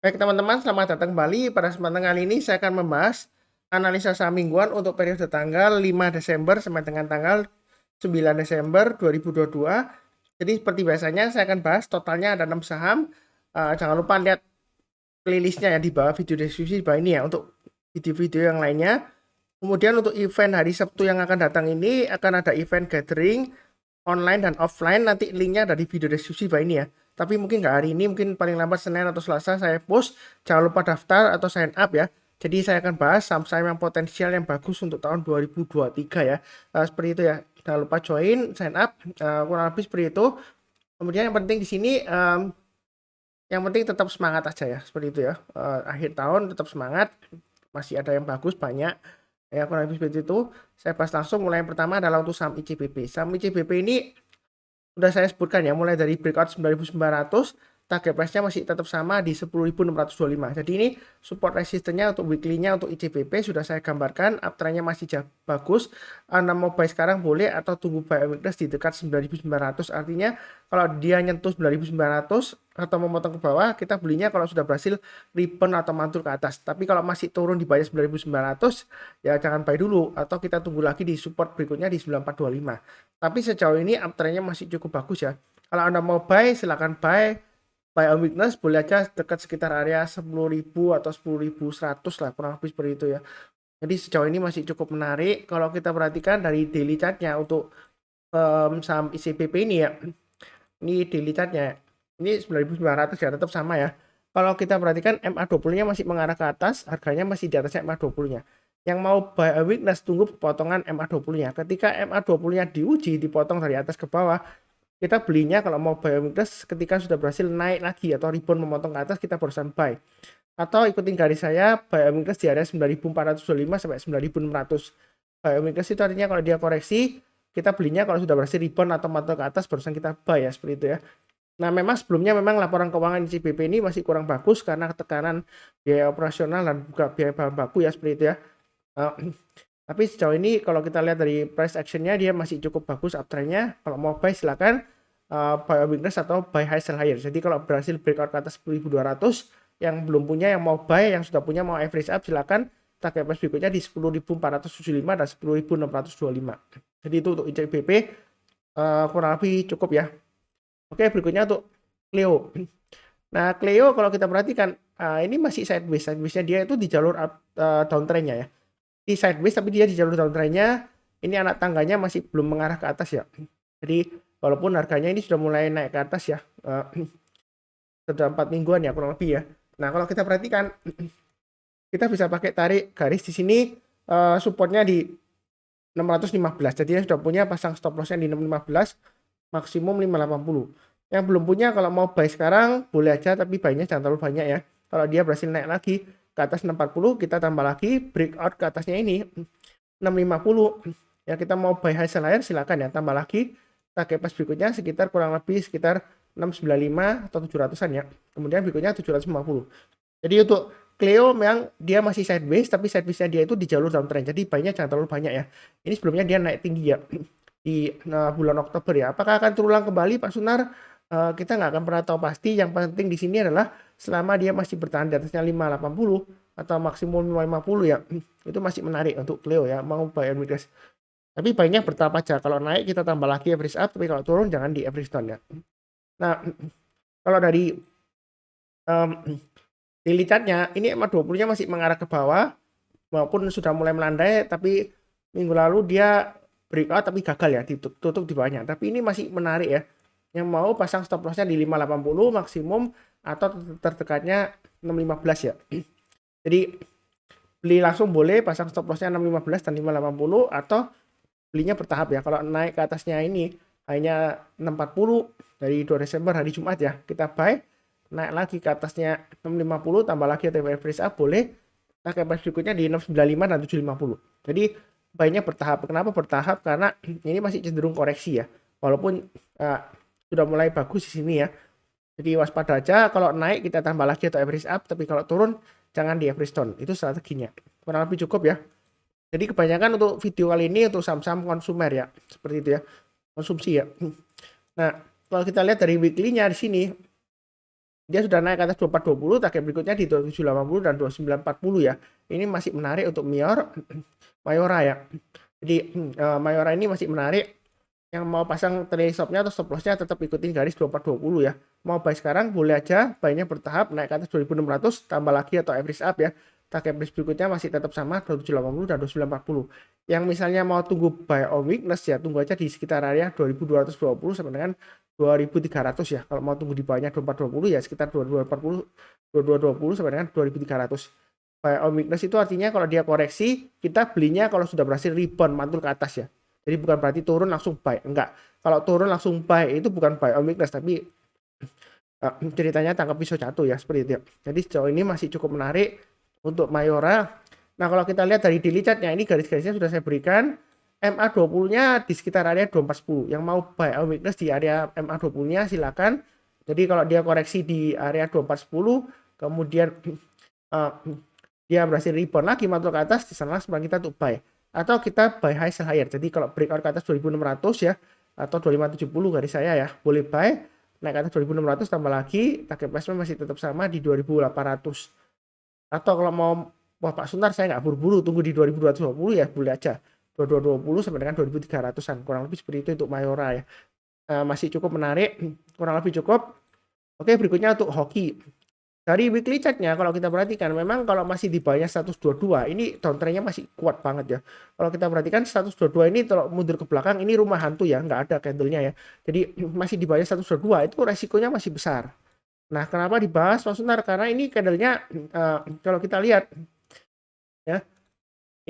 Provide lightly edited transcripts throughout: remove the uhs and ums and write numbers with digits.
Baik teman-teman, selamat datang kembali. Pada kesempatan kali ini saya akan membahas analisa saham mingguan untuk periode tanggal 5 Desember sampai dengan tanggal 9 Desember 2022. Jadi seperti biasanya saya akan bahas totalnya ada 6 saham. Jangan lupa lihat playlistnya ya di bawah video deskripsi di bawah ini ya untuk video-video yang lainnya. Kemudian untuk event hari Sabtu yang akan datang ini akan ada event gathering online dan offline, nanti linknya ada di video deskripsi bawah ini ya. Tapi mungkin nggak hari ini, mungkin paling lambat Senin atau Selasa saya post. Jangan lupa daftar atau sign up ya. Jadi saya akan bahas saham-saham yang potensial yang bagus untuk tahun 2023 ya. Seperti itu ya. Jangan lupa join, sign up, kurang lebih seperti itu. Kemudian yang penting di sini, yang penting tetap semangat aja ya, seperti itu ya. Akhir tahun tetap semangat, masih ada yang bagus banyak. Ya kurang lebih seperti itu. Saya bahas langsung. Mulai yang pertama adalah untuk saham ICBP. Saham ICBP ini udah saya sebutkan ya, mulai dari breakout 9.900, target price-nya masih tetap sama di 10.625. Jadi ini support resistennya untuk weekly-nya untuk ICBP sudah saya gambarkan, uptrend-nya masih bagus. Anda mau buy sekarang boleh atau tunggu buy weakness di dekat 9.900. Artinya kalau dia nyentuh 9.900 atau memotong ke bawah, kita belinya kalau sudah berhasil rebound atau mantul ke atas. Tapi kalau masih turun di bawah 9.900, ya jangan buy dulu, atau kita tunggu lagi di support berikutnya di 9.425. Tapi sejauh ini uptrend-nya masih cukup bagus ya. Kalau Anda mau buy, silakan buy. Buy on weakness boleh aja dekat sekitar area 10.000 atau 10.100 lah, kurang lebih seperti itu ya. Jadi sejauh ini masih cukup menarik. Kalau kita perhatikan dari daily chart-nya untuk saham ICBP ini ya. Ini daily chart-nya. Ini 9.900 ya, tetap sama ya. Kalau kita perhatikan MA20-nya masih mengarah ke atas, harganya masih di atas MA20-nya. Yang mau buy a weakness tunggu potongan MA20-nya. Ketika MA20-nya diuji, dipotong dari atas ke bawah, kita belinya kalau mau buy a weakness ketika sudah berhasil naik lagi atau rebound memotong ke atas, kita barusan buy. Atau ikutin garis saya, buy a weakness di area 9.425 sampai 9.600. Buy a weakness itu artinya kalau dia koreksi, kita belinya kalau sudah berhasil rebound atau memotong ke atas, barusan kita buy ya, seperti itu ya. Nah, memang sebelumnya memang laporan keuangan ICBP ini masih kurang bagus karena tekanan biaya operasional dan juga biaya bahan baku ya, seperti itu ya. Tapi sejauh ini kalau kita lihat dari price actionnya dia masih cukup bagus uptrendnya. Kalau mau buy silakan buy weakness atau buy high sell higher. Jadi kalau berhasil breakout ke atas 10.200, yang belum punya yang mau buy, yang sudah punya mau average up silakan target price berikutnya di 10.475 dan 10.625. Jadi itu untuk ICBP kurang lebih cukup ya. Oke, berikutnya untuk Clio. Nah, Clio kalau kita perhatikan ini masih sideways. Sideways-nya dia itu di jalur downtrend-nya ya. Di sideways tapi dia di jalur downtrend-nya, ini anak tangganya masih belum mengarah ke atas ya. Jadi walaupun harganya ini sudah mulai naik ke atas ya, sudah 4 mingguan ya kurang lebih ya. Nah, kalau kita perhatikan kita bisa pakai tarik garis di sini, supportnya di 615. Jadi dia sudah punya pasang stop loss-nya di 615, maksimum 580. Yang belum punya kalau mau buy sekarang boleh aja, tapi buy-nya jangan terlalu banyak ya. Kalau dia berhasil naik lagi ke atas 640, kita tambah lagi breakout ke atasnya ini 650. Ya kita mau buy high sell higher silakan ya, tambah lagi target price berikutnya sekitar kurang lebih sekitar 695 atau 700-an ya. Kemudian berikutnya 750. Jadi untuk Clio memang dia masih sideways, tapi sideways-nya dia itu di jalur downtrend. Jadi buy-nya jangan terlalu banyak ya. Ini sebelumnya dia naik tinggi ya di bulan Oktober ya. Apakah akan terulang kembali Pak Sunar? Kita nggak akan pernah tahu pasti. Yang penting di sini adalah selama dia masih bertahan di atasnya 580 atau maksimum 550 ya, itu masih menarik untuk Clio ya, mau buy and weakness. Tapi buy-nya bertahap aja. Kalau naik kita tambah lagi average up, tapi kalau turun jangan di average down ya. Nah, kalau dari daily chart-nya ini MA20-nya masih mengarah ke bawah maupun sudah mulai melandai, tapi minggu lalu dia breakout tapi gagal ya, ditutup di bawahnya. Tapi ini masih menarik ya. Yang mau pasang stop loss-nya di 580 maksimum atau terdekatnya 615 ya. Jadi beli langsung boleh, pasang stop loss-nya 615 dan 580, atau belinya bertahap ya. Kalau naik ke atasnya ini hanya 640 dari 2 Desember hari Jumat ya, kita buy. Naik lagi ke atasnya 650 tambah lagi atau average up boleh. Nah, price berikutnya di 695 dan 750. Jadi buy-nya bertahap. Kenapa bertahap? Karena ini masih cenderung koreksi ya. Walaupun sudah mulai bagus di sini ya. Jadi waspada aja, kalau naik kita tambah lagi atau average up, tapi kalau turun jangan di average down. Itu strateginya. Kurang lebih cukup ya. Jadi kebanyakan untuk video kali ini untuk saham-saham konsumer ya. Seperti itu ya. Konsumsi ya. Nah, kalau kita lihat dari weekly-nya di sini, dia sudah naik ke atas 2420, target berikutnya di 2780 dan 2940 ya. Ini masih menarik untuk Mayora ya. Jadi Mayora ini masih menarik. Yang mau pasang trailing stopnya atau stop lossnya tetap ikutin garis 2420 ya. Mau buy sekarang boleh aja, buy-nya bertahap naik ke atas 2600 tambah lagi atau average up ya. Target price berikutnya masih tetap sama 2780 dan 2940. Yang misalnya mau tunggu buy on weakness ya, tunggu aja di sekitar area 2220 sampai dengan 2300 ya. Kalau mau tunggu di bawahnya 2420 ya sekitar 2240 2220 sampai dengan 2300. Buy on weakness itu artinya kalau dia koreksi, kita belinya kalau sudah berhasil rebound mantul ke atas ya. Jadi bukan berarti turun langsung buy, enggak. Kalau turun langsung buy itu bukan buy on weakness, tapi ceritanya tangkap pisau jatuh ya, seperti itu. Jadi sejauh ini masih cukup menarik untuk Mayora. Nah kalau kita lihat dari daily chartnya, ini garis-garisnya sudah saya berikan. MA20-nya di sekitar area 2410. Yang mau buy on weakness di area MA20-nya silakan. Jadi kalau dia koreksi di area 2410, kemudian dia berhasil rebound lagi mantul ke atas, di sana sebenarnya kita untuk buy. Atau kita buy high sell higher. Jadi kalau breakout ke atas 2600 ya, atau 2570 garis saya ya, boleh buy. Naik ke atas 2600 tambah lagi, target price masih tetap sama di 2800. Atau kalau mau, wah Pak Suntar saya nggak buru-buru, tunggu di 2220 ya, boleh aja. 2220 sampai dengan 2300-an, kurang lebih seperti itu untuk Mayora ya. Masih cukup menarik, kurang lebih cukup. Oke, berikutnya untuk hoki. Dari weekly chartnya kalau kita perhatikan memang kalau masih di bawahnya 122 ini downtrendnya masih kuat banget ya. Kalau kita perhatikan 122 ini kalau mundur ke belakang ini rumah hantu ya, nggak ada candlenya ya. Jadi masih di bawahnya 122 itu resikonya masih besar. Nah kenapa dibahas Mas Sunar? Karena ini candlenya kalau kita lihat ya,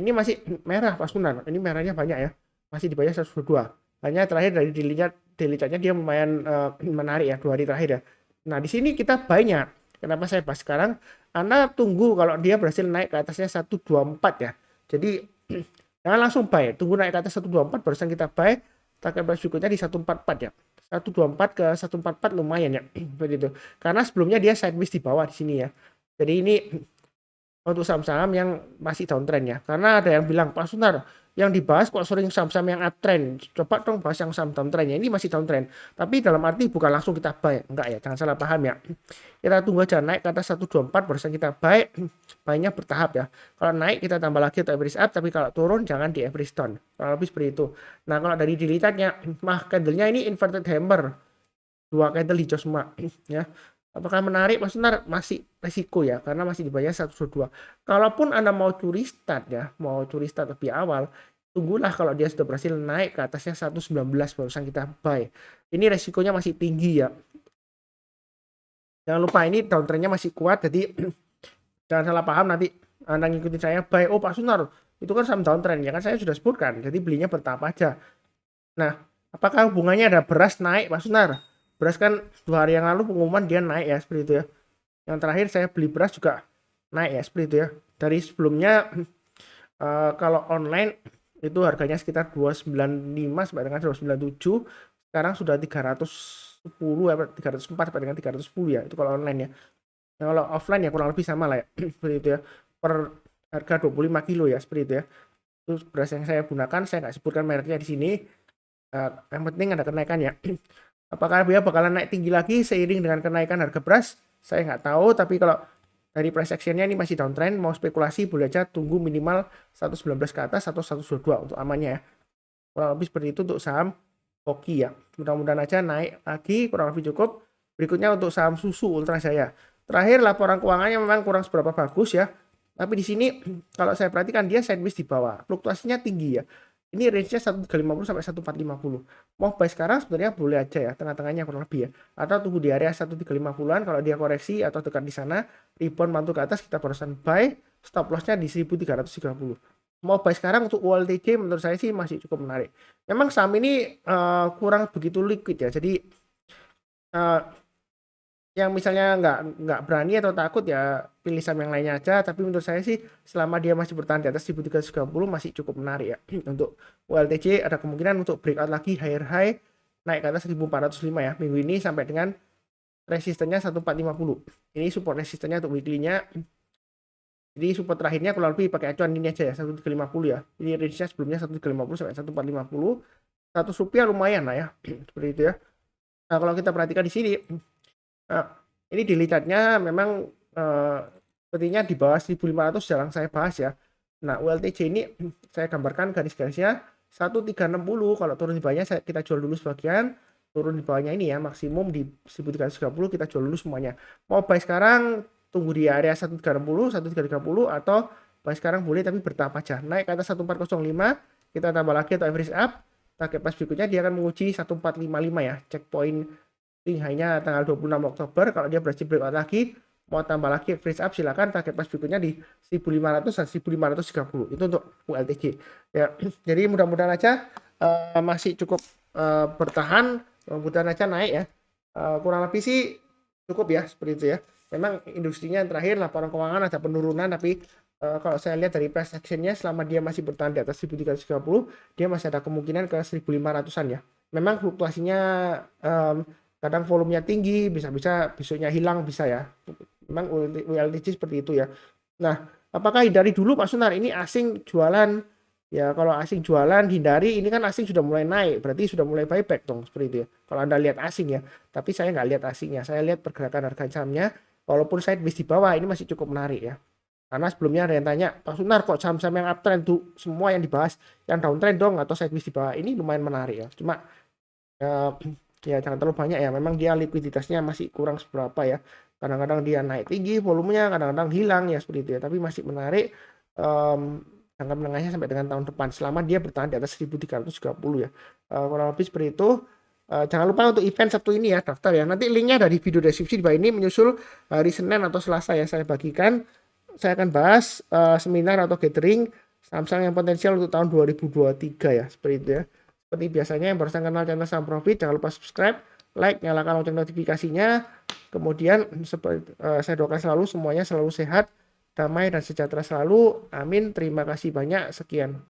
ini masih merah Mas Sunar. Ini merahnya banyak ya, masih di bawahnya 122. Hanya terakhir dari daily chartnya dia lumayan menarik ya 2 hari terakhir ya. Nah di sini kita banyak. Kenapa saya bahas sekarang? Anda tunggu kalau dia berhasil naik ke atasnya 124 ya. Jadi jangan langsung buy, tunggu naik ke atas 124 barusan kita buy. Target price berikutnya di 144 ya. 124 ke 144 lumayan ya. Begitu. Karena sebelumnya dia sideways di bawah di sini ya. Jadi ini untuk saham-saham yang masih downtrend ya. Karena ada yang bilang, Pak Sunar, yang dibahas kok sering saham-saham yang uptrend. Coba dong bahas yang saham downtrendnya. Ini masih downtrend. Tapi dalam arti bukan langsung kita buy. Enggak ya, jangan salah paham ya. Kita tunggu aja naik ke atas 124 barusan kita buy. Buy-nya bertahap ya. Kalau naik kita tambah lagi atau average up. Tapi kalau turun jangan di average down. Kurang lebih seperti itu. Nah kalau dari dilihatnya, candle-nya ini inverted hammer. 2 candle hijau semua. Ya. Apakah menarik? Mas Sunar masih resiko ya, karena masih dibayar 102. Kalaupun Anda mau curi start ya, mau curi start lebih awal, tunggulah kalau dia sudah berhasil naik ke atasnya 119 barusan kita buy. Ini resikonya masih tinggi ya. Jangan lupa ini downtrendnya masih kuat, jadi jangan salah paham nanti Anda ngikutin saya buy. Oh Pak Sunar, itu kan saham downtrend ya kan saya sudah sebutkan, jadi belinya bertahap aja. Nah, apakah hubungannya ada beras naik Pak Sunar? Beras kan 2 hari yang lalu pengumuman dia naik ya seperti itu ya. Yang terakhir saya beli beras juga naik ya seperti itu ya. Dari sebelumnya kalau online itu harganya sekitar 295 sampai dengan 297. Sekarang sudah 310 ya, 304 sampai dengan 310 ya. Itu kalau online ya. Nah, kalau offline ya kurang lebih sama lah ya. Seperti itu ya. Per harga 25 kilo ya seperti itu ya. Itu beras yang saya gunakan, saya nggak sebutkan mereknya di sini. Yang penting ada kenaikan ya. Apakah dia bakalan naik tinggi lagi seiring dengan kenaikan harga beras? Saya nggak tahu, tapi kalau dari price action-nya ini masih downtrend, mau spekulasi boleh aja tunggu minimal 119 ke atas atau 122 untuk amannya ya. Kurang lebih seperti itu untuk saham hoki ya. Mudah-mudahan aja naik lagi, kurang lebih cukup. Berikutnya untuk saham susu Ultra Jaya. Terakhir laporan keuangannya memang kurang seberapa bagus ya. Tapi di sini kalau saya perhatikan dia sideways di bawah, fluktuasinya tinggi ya. Ini range-nya 1350 sampai 1450. Mau buy sekarang sebenarnya boleh aja ya, tengah-tengahnya kurang lebih ya. Atau tunggu di area 1350-an kalau dia koreksi atau dekat di sana, rebound mantul ke atas kita barusan buy, stop loss-nya di 1330. Mau buy sekarang untuk ULTJ menurut saya sih masih cukup menarik. Memang saham ini kurang begitu liquid ya. Jadi yang misalnya nggak berani atau takut ya pilih saham yang lainnya aja, tapi menurut saya sih selama dia masih bertahan di atas 1330 masih cukup menarik ya. Untuk ULTJ ada kemungkinan untuk breakout lagi higher high naik ke atas 1405 ya minggu ini sampai dengan resistennya 1450. Ini support resistennya untuk weekly-nya. Jadi support terakhirnya kurang lebih pakai acuan ini aja ya 1350 ya. Ini range-nya sebelumnya 1350 sampai 1450. 100 rupiah lumayan lah ya. Seperti itu ya. Nah, kalau kita perhatikan di sini Ini daily chart-nya memang sepertinya di bawah 1.500 jarang saya bahas ya. Nah, ULTJ ini saya gambarkan garis-garisnya 1360. Kalau turun di bawahnya kita jual dulu sebagian, turun di bawahnya ini ya maksimum di 1330 kita jual dulu semuanya. Mau buy sekarang tunggu di area 1360, 1330 atau buy sekarang boleh tapi bertahap aja. Naik ke atas 1405 kita tambah lagi atau average up. Target price berikutnya dia akan menguji 1455 ya. Checkpoint hanya tanggal 26 Oktober. Kalau dia berhasil breakout lagi, mau tambah lagi average up silakan. Target price berikutnya di 1500 dan 1530. Itu untuk ULTJ ya. Jadi mudah-mudahan aja masih cukup bertahan, mudah-mudahan aja naik ya. Kurang lebih sih cukup ya seperti itu ya. Memang industrinya yang terakhir laporan keuangan ada penurunan, tapi kalau saya lihat dari price actionnya selama dia masih bertahan di atas 1330, dia masih ada kemungkinan ke 1500-an ya. Memang fluktuasinya kadang volumenya tinggi, bisa-bisa besoknya hilang bisa ya. Memang ULTJ seperti itu ya. Nah, apakah hindari dulu Pak Sunar? Ini asing jualan. Ya, kalau asing jualan hindari, ini kan asing sudah mulai naik, berarti sudah mulai buyback dong seperti itu ya. Kalau Anda lihat asing ya, tapi saya nggak lihat asingnya, saya lihat pergerakan harga sahamnya, walaupun sideways di bawah ini masih cukup menarik ya. Karena sebelumnya ada yang tanya, Pak Sunar kok saham-saham yang uptrend tuh semua yang dibahas, yang downtrend dong atau sideways di bawah, ini lumayan menarik ya. Cuma ya jangan terlalu banyak ya, memang dia likuiditasnya masih kurang seberapa ya. Kadang-kadang dia naik tinggi volumenya, kadang-kadang hilang ya seperti itu ya, tapi masih menarik. Jangka menengahnya sampai dengan tahun depan selama dia bertahan di atas 1330 ya. Kurang lebih seperti itu. Jangan lupa untuk event Sabtu ini ya daftar ya. Nanti linknya dari video deskripsi di bawah ini menyusul hari Senin atau Selasa ya saya bagikan. Saya akan bahas seminar atau gathering saham-saham yang potensial untuk tahun 2023 ya seperti itu ya. Seperti biasanya yang baru kenal channel Saham Profit jangan lupa subscribe, like, nyalakan lonceng notifikasinya. Kemudian saya doakan selalu semuanya selalu sehat, damai dan sejahtera selalu. Amin. Terima kasih banyak. Sekian.